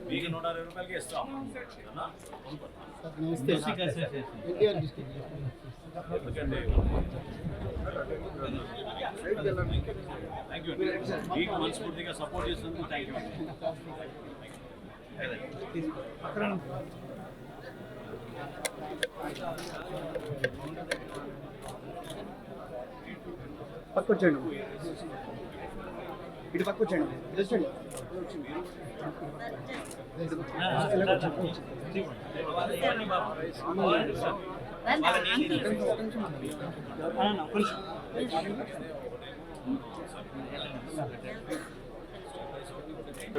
మీకు 120 రూపాయలకి ఇస్తాం. ఎందుకండి థ్యాంక్ యూ అండి, మీకు మనస్ఫూర్తిగా సపోర్ట్ చేసినందుకు థ్యాంక్ యూ అండి. పక్క వచ్చాడు, ఇటు పక్క వచ్చాడు, ఇది వచ్చాడు.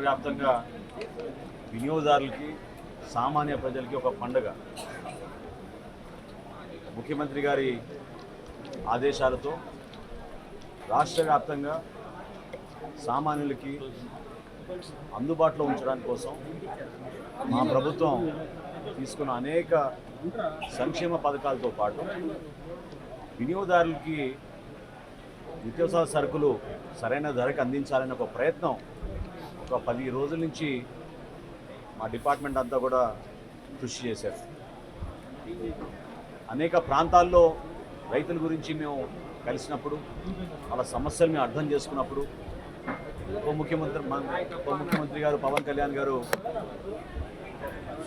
వ్యాప్తంగా వినియోగదారులకి సామాన్య ప్రజలకి ఒక పండుగ. ముఖ్యమంత్రి గారి ఆదేశాలతో రాష్ట్ర వ్యాప్తంగా సామాన్యులకి అందుబాటులో ఉంచడానికి కోసం మా ప్రభుత్వం తీసుకున్న అనేక సంక్షేమ పథకాలతో పాటు వినియోగదారులకి నిత్యావసర సరుకులు సరైన ధరకు అందించాలనే ఒక ప్రయత్నం ఒక 10 రోజుల నుంచి మా డిపార్ట్మెంట్ అంతా కూడా కృషి చేశారు. అనేక ప్రాంతాల్లో రైతుల గురించి మేము కలిసినప్పుడు, వాళ్ళ సమస్యలు మేము అర్థం చేసుకున్నప్పుడు ఉప ముఖ్యమంత్రి గారు పవన్ కళ్యాణ్ గారు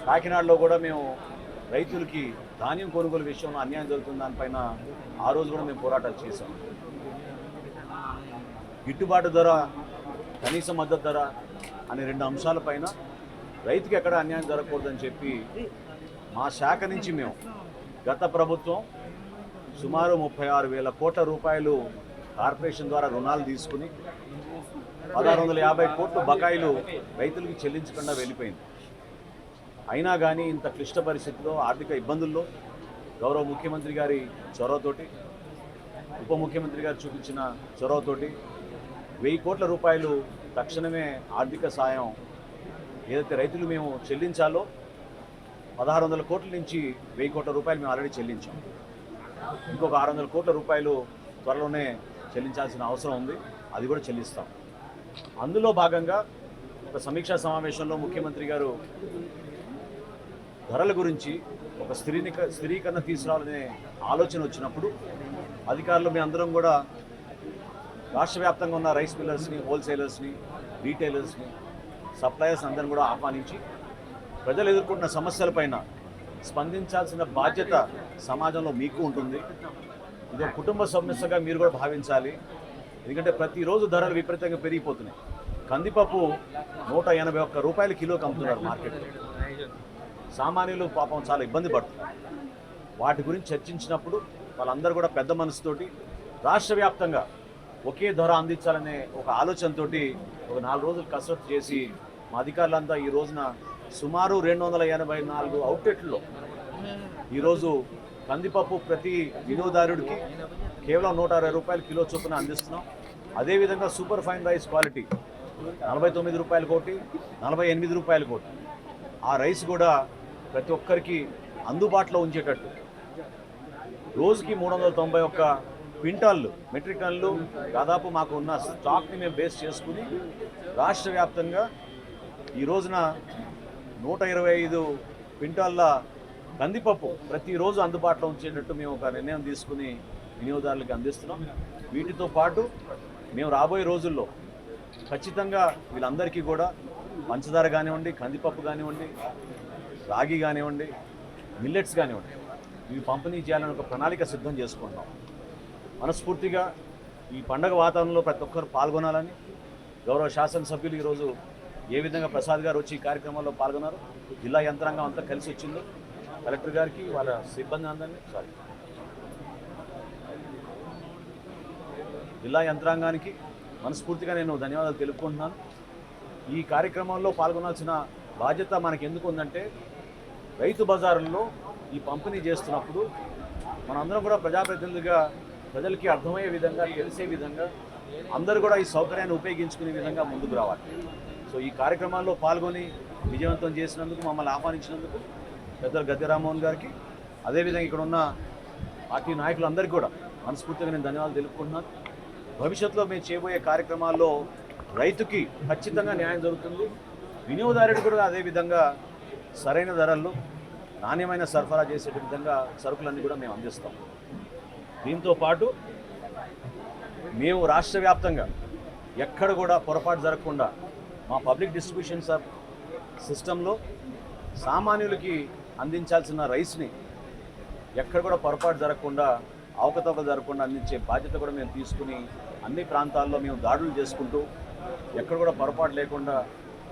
కాకినాడలో కూడా మేము రైతులకి ధాన్యం కొనుగోలు విషయంలో అన్యాయం జరుగుతున్న దానిపైన ఆ రోజు కూడా మేము పోరాటాలు చేశాం. గిట్టుబాటు ధర, కనీస మద్దతు ధర అనే 2 అంశాలపైన రైతుకి ఎక్కడ అన్యాయం జరగకూడదని చెప్పి మా శాఖ నుంచి మేము గత ప్రభుత్వం సుమారు 36,000 కోట్ల రూపాయలు కార్పొరేషన్ ద్వారా రుణాలు తీసుకుని 1,650 కోట్లు బకాయిలు రైతులకి చెల్లించకుండా వెళ్ళిపోయింది. అయినా కానీ ఇంత క్లిష్ట పరిస్థితుల్లో, ఆర్థిక ఇబ్బందుల్లో గౌరవ ముఖ్యమంత్రి గారి చొరవతోటి, ఉప ముఖ్యమంత్రి గారు చూపించిన చొరవతోటి 1000 కోట్ల రూపాయలు తక్షణమే ఆర్థిక సాయం ఏదైతే రైతులు మేము చెల్లించాలో 1,600 కోట్ల నుంచి 1000 కోట్ల రూపాయలు మేము ఆల్రెడీ చెల్లించాం. ఇంకొక 600 కోట్ల రూపాయలు త్వరలోనే చెల్లించాల్సిన అవసరం ఉంది, అది కూడా చెల్లిస్తాం. అందులో భాగంగా ఒక సమీక్షా సమావేశంలో ముఖ్యమంత్రి గారు ధరల గురించి ఒక స్థిరీకరణ తీసుకురావాలనే ఆలోచన వచ్చినప్పుడు అధికారులు మేము అందరం కూడా రాష్ట్ర వ్యాప్తంగా ఉన్న రైస్ మిల్లర్స్ని, హోల్సేలర్స్ని, రీటైలర్స్ని, సప్లయర్స్ అందరిని కూడా ఆహ్వానించి ప్రజలు ఎదుర్కొంటున్న సమస్యలపైన స్పందించాల్సిన బాధ్యత సమాజంలో మీకు ఉంటుంది. ఇది ఒక కుటుంబ సమస్యగా మీరు కూడా భావించాలి. ఎందుకంటే ప్రతిరోజు ధరలు విపరీతంగా పెరిగిపోతున్నాయి. కందిపప్పు 181 రూపాయల కిలోకి అమ్ముతున్నారు మార్కెట్లో. సామాన్యులు పాపం చాలా ఇబ్బంది పడుతున్నారు. వాటి గురించి చర్చించినప్పుడు వాళ్ళందరూ కూడా పెద్ద మనసుతోటి రాష్ట్ర వ్యాప్తంగా ఒకే ధర అందించాలనే ఒక ఆలోచనతోటి ఒక 4 రోజులు కసరత్తు చేసి మా అధికారులంతా ఈ రోజున సుమారు 284 అవుట్లెట్లో ఈరోజు కందిపప్పు ప్రతి వినియోగదారుడికి కేవలం 160 రూపాయల కిలో చొప్పున అందిస్తున్నాం. అదేవిధంగా సూపర్ ఫైన్ రైస్ క్వాలిటీ 49 రూపాయలు కోటి, 48 రూపాయలు కోటి. ఆ రైస్ కూడా ప్రతి ఒక్కరికి అందుబాటులో ఉంచేటట్టు రోజుకి 391 క్వింటాళ్ళు, మెట్రిక్ టన్నులు దాదాపు మాకు ఉన్న స్టాక్ని మేము బేస్ చేసుకుని రాష్ట్ర వ్యాప్తంగా ఈ రోజున 125 క్వింటాళ్ళ కందిపప్పు ప్రతిరోజు అందుబాటులో ఉంచేటట్టు మేము ఒక నిర్ణయం తీసుకుని వినియోగదారులకు అందిస్తున్నాం. వీటితో పాటు మేము రాబోయే రోజుల్లో ఖచ్చితంగా వీళ్ళందరికీ కూడా పంచదార కానివ్వండి, కందిపప్పు కానివ్వండి, రాగి కానివ్వండి, మిల్లెట్స్ కానివ్వండి, ఇవి పంపిణీ చేయాలని ఒక ప్రణాళిక సిద్ధం చేసుకుంటున్నాం. మనస్ఫూర్తిగా ఈ పండగ వాతావరణంలో ప్రతి ఒక్కరు పాల్గొనాలని గౌరవ శాసనసభ్యులు ఈరోజు ఏ విధంగా ప్రసాద్ గారు వచ్చి ఈ కార్యక్రమంలో పాల్గొన్నారు, జిల్లా యంత్రాంగం అంతా కలిసి వచ్చిందో, కలెక్టర్ గారికి వాళ్ళ సిబ్బంది అందరినీ జిల్లా యంత్రాంగానికి మనస్ఫూర్తిగా నేను ధన్యవాదాలు తెలుపుకుంటున్నాను. ఈ కార్యక్రమంలో పాల్గొనాల్సిన బాధ్యత మనకు ఎందుకు ఉందంటే, రైతు బజారుల్లో ఈ పంపిణీ చేస్తున్నప్పుడు మనందరం కూడా ప్రజాప్రతినిధులుగా ప్రజలకి అర్థమయ్యే విధంగా, తెలిసే విధంగా అందరూ కూడా ఈ సౌకర్యాన్ని ఉపయోగించుకునే విధంగా ముందుకు రావాలి. సో ఈ కార్యక్రమాల్లో పాల్గొని విజయవంతం చేసినందుకు, మమ్మల్ని ఆహ్వానించినందుకు పెద్దలు గద్దె రామ్మోహన్ గారికి, అదేవిధంగా ఇక్కడ ఉన్న పార్టీ నాయకులందరికీ కూడా మనస్ఫూర్తిగా నేను ధన్యవాదాలు తెలుపుకుంటున్నాను. భవిష్యత్తులో మేము చేయబోయే కార్యక్రమాల్లో రైతుకి ఖచ్చితంగా న్యాయం జరుగుతుంది, వినియోగదారుడు కూడా అదేవిధంగా సరైన ధరల్లో నాణ్యమైన సరఫరా చేసే విధంగా సరుకులన్నీ కూడా మేము అందిస్తాం. దీంతో పాటు మేము రాష్ట్ర వ్యాప్తంగా ఎక్కడ కూడా పొరపాటు జరగకుండా మా పబ్లిక్ డిస్ట్రిబ్యూషన్ సిస్టంలో సామాన్యులకి అందించాల్సిన రైస్ని ఎక్కడ కూడా పొరపాటు జరగకుండా అవకతవకలు జరగకుండా అందించే బాధ్యత కూడా మేము తీసుకుని అన్ని ప్రాంతాల్లో మేము దాడులు చేసుకుంటూ ఎక్కడ కూడా పొరపాటు లేకుండా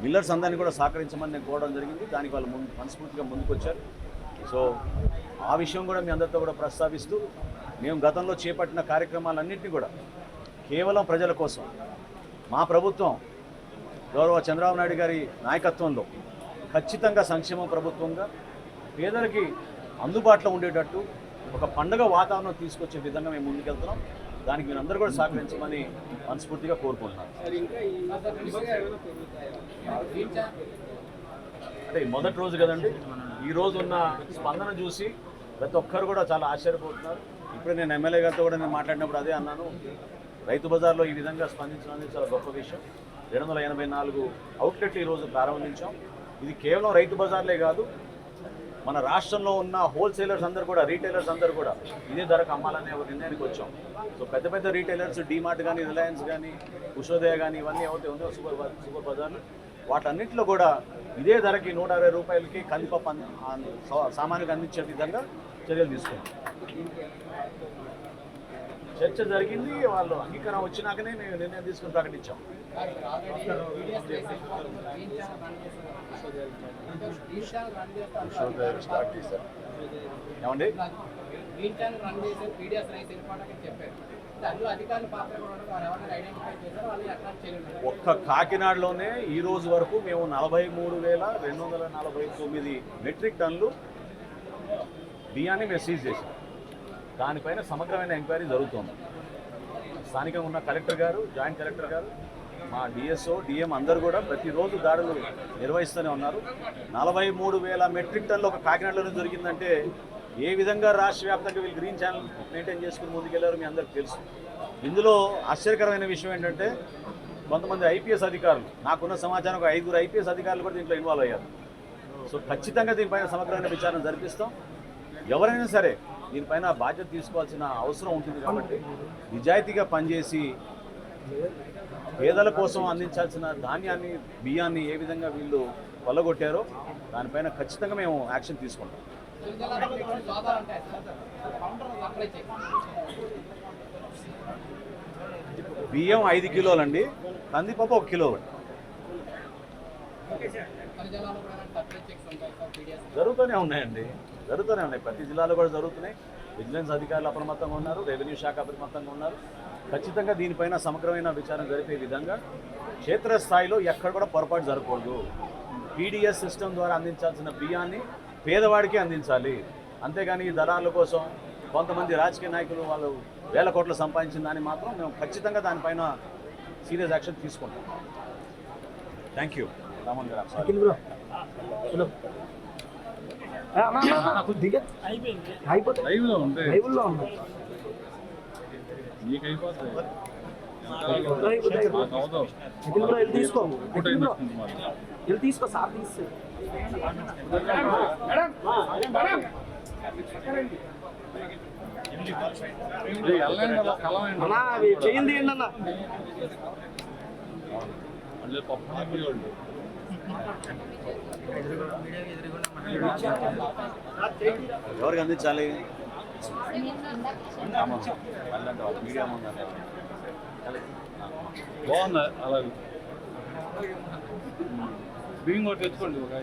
మిల్లర్స్ అందరినీ కూడా సహకరించమని నేను కోరడం జరిగింది. దానికి వాళ్ళు మనస్ఫూర్తిగా ముందుకొచ్చారు. సో ఆ విషయం కూడా మీ అందరితో కూడా ప్రస్తావిస్తూ మేము గతంలో చేపట్టిన కార్యక్రమాలన్నింటినీ కూడా కేవలం ప్రజల కోసం మా ప్రభుత్వం గౌరవ చంద్రబాబు నాయుడు గారి నాయకత్వంలో ఖచ్చితంగా సంక్షేమ ప్రభుత్వంగా పేదలకి అందుబాటులో ఉండేటట్టు ఒక పండుగ వాతావరణం తీసుకొచ్చే విధంగా మేము ముందుకెళ్తున్నాం. దానికి మీరు అందరూ కూడా సహకరించమని మనస్ఫూర్తిగా కోరుకుంటున్నాను. అంటే మొదటి రోజు కదండి, ఈ రోజు ఉన్న స్పందన చూసి ప్రతి ఒక్కరు కూడా చాలా ఆశ్చర్యపోతున్నారు. ఇప్పుడే నేను ఎమ్మెల్యే గారితో కూడా నేను మాట్లాడినప్పుడు అదే అన్నాను, రైతు బజార్లో ఈ విధంగా స్పందించడం అనేది చాలా గొప్ప విషయం. 284 అవుట్లెట్లు ఈరోజు ప్రారంభించాం. ఇది కేవలం రైతు బజార్లే కాదు, మన రాష్ట్రంలో ఉన్న హోల్సేలర్స్ అందరూ కూడా, రీటైలర్స్ అందరూ కూడా ఇదే ధరకు అమ్మాలనే ఒక నిర్ణయానికి వచ్చాం. సో పెద్ద పెద్ద రీటైలర్స్ డీమార్ట్ కానీ, రిలయన్స్ కానీ, ఉషోదయ కానీ ఇవన్నీ ఏవైతే ఉందో సూపర్ బజార్లు, వాటన్నింటిలో కూడా ఇదే ధరకి 160 రూపాయలకి కందిపప్పు సామాన్యులకు అందించే విధంగా చర్యలు తీసుకున్నాం. చర్చ జరిగింది, వాళ్ళు అంగీకారం వచ్చినాకనే మేము నిర్ణయం తీసుకుని ప్రకటించాం. ఏమండి ఒక్క కాకినాడలోనే ఈ రోజు వరకు మేము 43,249 మెట్రిక్ టన్నులు బియ్యాన్ని మేము సీజ్ చేసాం. దానిపైన సమగ్రమైన ఎంక్వైరీ జరుగుతోంది. స్థానికంగా ఉన్న కలెక్టర్ గారు, జాయింట్ కలెక్టర్ గారు, మా డిఎస్ఓ, డిఎం అందరూ కూడా ప్రతిరోజు దాడులు నిర్వహిస్తూనే ఉన్నారు. 43,000 మెట్రిక్ టన్నులు ఒక కాకినాడలోనే దొరికిందంటే ఏ విధంగా రాష్ట్ర వ్యాప్తంగా వీళ్ళు గ్రీన్ ఛానల్ మెయింటైన్ చేసుకుని ముందుకెళ్లారో మీ అందరికీ తెలుసు. ఇందులో ఆశ్చర్యకరమైన విషయం ఏంటంటే కొంతమంది ఐపీఎస్ అధికారులు, నాకున్న సమాచారం ఒక 5 ఐపీఎస్ అధికారులు కూడా దీంట్లో ఇన్వాల్వ్ అయ్యారు. సో ఖచ్చితంగా దీనిపైన సమగ్రమైన విచారణ జరిపిస్తాం. ఎవరైనా సరే దీనిపైన బాధ్యత తీసుకోవాల్సిన అవసరం ఉంటుంది. కాబట్టి నిజాయితీగా పనిచేసి పేదల కోసం అందించాల్సిన ధాన్యాన్ని, బియ్యాన్ని ఏ విధంగా వీళ్ళు కొల్లగొట్టారో దానిపైన ఖచ్చితంగా మేము యాక్షన్ తీసుకుంటాం. బియ్యం 5 కిలోలండి, కందిపప్పు 1 కిలో. జరుగుతూనే ఉన్నాయండి, జరుగుతూనే ఉన్నాయి. ప్రతి జిల్లాలో కూడా జరుగుతున్నాయి. విజిలెన్స్ అధికారులు అప్రమత్తంగా ఉన్నారు, రెవెన్యూ శాఖ అప్రమత్తంగా ఉన్నారు. ఖచ్చితంగా దీనిపైన సమగ్రమైన విచారణ జరిపే విధంగా క్షేత్రస్థాయిలో ఎక్కడ కూడా పొరపాటు జరగకూడదు. పీడిఎస్ సిస్టమ్ ద్వారా అందించాల్సిన బియ్యాన్ని పేదవాడికి అందించాలి. అంతేగాని ఈ దళాల కోసం కొంతమంది రాజకీయ నాయకులు వాళ్ళు వేల కోట్లు సంపాదించిన దాన్ని మాత్రం మేము ఖచ్చితంగా దానిపైన సీరియస్ యాక్షన్ తీసుకుంటాం. థ్యాంక్ యూ రామన్ గారు. తీసుకో సార్ తీసుకో చేయండి అన్న. ఎవరికి అందించాలి? మీడియా బాగుంది. అలా బియ్యం కూడా తెచ్చుకోండి. ఒక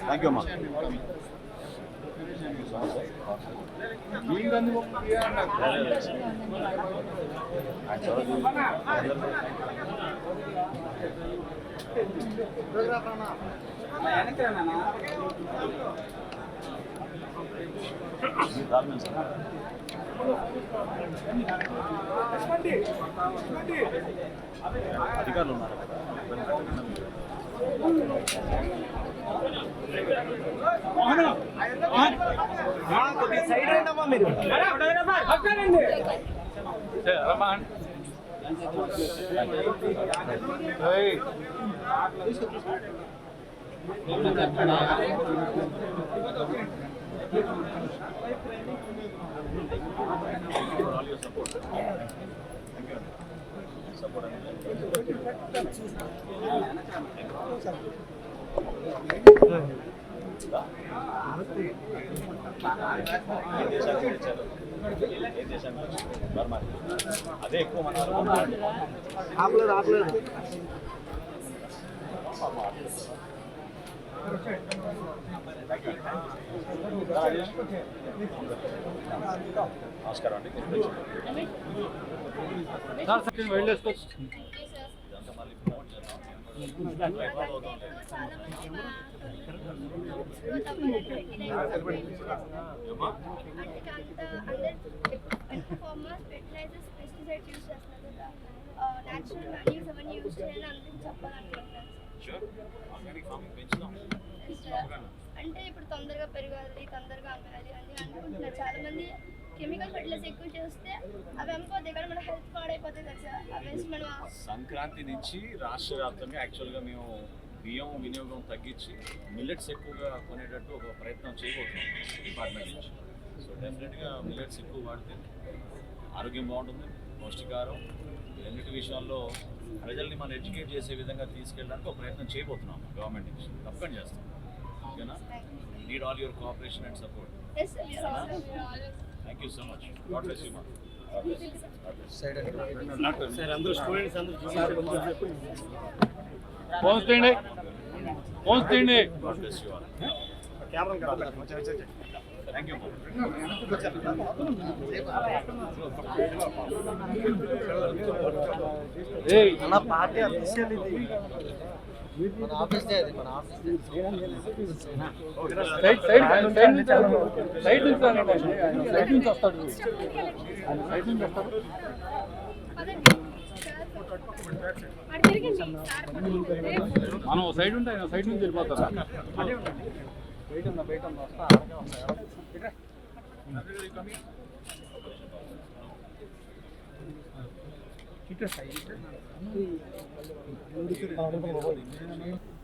థ్యాంక్ యూ అమ్మా. బియ్యం కంది మీరు డాక్యుమెంట్స్ అధికారులు ఉన్నారు కదా. కొద్దిగా సైడ్ రండమ్మా మీరు. రమాన్ ఏయ్ all your support. Thank you. Support అదే ఎక్కువ మన ఆపలేదు ఆపలేదు. నమస్కారం అండి. సార్ సెకండ్ వెళ్ళేసుకోవచ్చు. ఇదంతా మళ్ళీ ప్రమోట్ చేద్దాం. Sure. Organic farming పెంచుదాం. అంటే ఇప్పుడు తొందరగా పెరగాలి, తొందరగా అమ్మాలి అని అనుకుంటున్నారు చాలా మంది. కెమికల్ ఫెర్టిలైజర్స్ ఎక్కువ చేస్తే అవి అమ్ముకోతాయి కానీ మన హెల్త్ పాడైపోతుంది కదా సార్. అవేసి మనం సంక్రాంతి నుంచి రాష్ట్ర వ్యాప్తంగా యాక్చువల్గా మేము బియ్యం వినియోగం తగ్గించి మిల్లెట్స్ ఎక్కువగా కొనేటట్టు ఒక ప్రయత్నం చేయబోతున్నాం డిపార్ట్మెంట్ నుంచి. సో డెఫినెట్గా మిల్లెట్స్ ఎక్కువ వాడితే ఆరోగ్యం బాగుంటుంది, పౌష్టికాహారం, అన్నిటి విషయాల్లో ప్రజల్ని మనం ఎడ్యుకేట్ చేసే విధంగా తీసుకెళ్ళడానికి ఒక ప్రయత్నం చేయబోతున్నాం గవర్నమెంట్ నుంచి. తప్పకుండా చేస్తాం. ఓకేనా? Need all your cooperation and support. yes sir, we are always thank you so much. God bless you మా. సార్ అందరూ స్టూడెంట్స్ అందరూ ఫోన్స్ తీయండి, ఫోన్స్ తీయండి. God bless you all. Camera thank you. ఏయ్ మన పార్టీ అఫీషియల్ ఇది. మన office అది మన ఆఫీస్ సైడ్ సైడ్ సైడ్ నుంచి సైడ్ నుంచి సైడ్ నుంచి వస్తాడు. సైడ్ నుంచి వస్తాడు. మనం సైడ్ ఉంటే ఆయన సైడ్ నుంచి వెళ్ళిపోతారు. బయట ఉందా బయట ఉందా వస్తా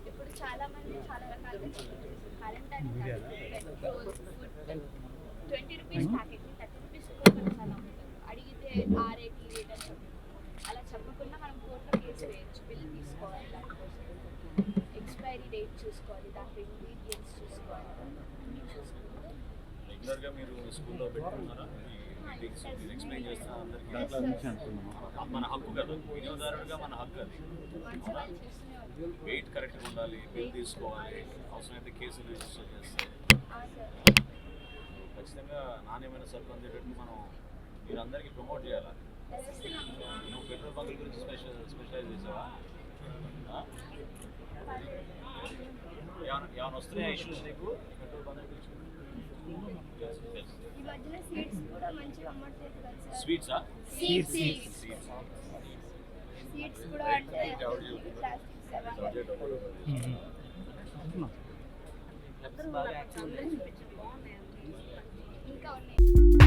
ఇప్పుడు చాలా మంది చాలా రకాలుగా టాలెంట్ అని 20 రూపీస్ ప్యాకెట్ 30 రూపీస్ చాలా అడిగితే R80 రేట్ అని చెప్తారు. అలా చెప్పకుండా మనం కోర్టులో కేసు వేయచ్చు. బిల్ తీసుకోవాలి, దానికోసం ఎక్స్పైరీ డేట్ చూసుకోవాలి, దాంట్లో ఇంగ్రీడియంట్స్ చూసుకోవాలి, అన్నీ చూసుకుంటే రెగ్యులర్గా మీరు స్కూల్లో పెట్టుకున్నారా? మీరు ఎక్స్ప్లెయిన్ చేస్తున్నా అందరికీ. మన హక్కు కదా, వినియోగదారుడిగా మన హక్కు అది. మంచి వాళ్ళు చూస్తూనే ఉంటారు. వెయిట్ కరెక్ట్గా ఉండాలి, బిల్ తీసుకోవాలి, అవసరమైతే కేసులు రిజిస్టర్ చేస్తే సార్ ఖచ్చితంగా నాణ్యమైన సరుకు అందేటట్టు మనం మీరందరికీ ప్రమోట్ చేయాలి. నువ్వు పెట్రోల్ బంకుల గురించి స్పెషలైజ్ చేసావా? ఏమైనా వస్తున్నాయా ఇష్యూస్ నీకు పెట్రోల్ బంకుల గురించి? ఈ మధ్యన సీడ్స్ కూడా మంచిగా అమ్మట్లేదు కదా సార్. స్వీట్సా? సీడ్స్ కూడా అంటే ప్లాస్టిక్స్ ఇంకా ఉన్నాయి.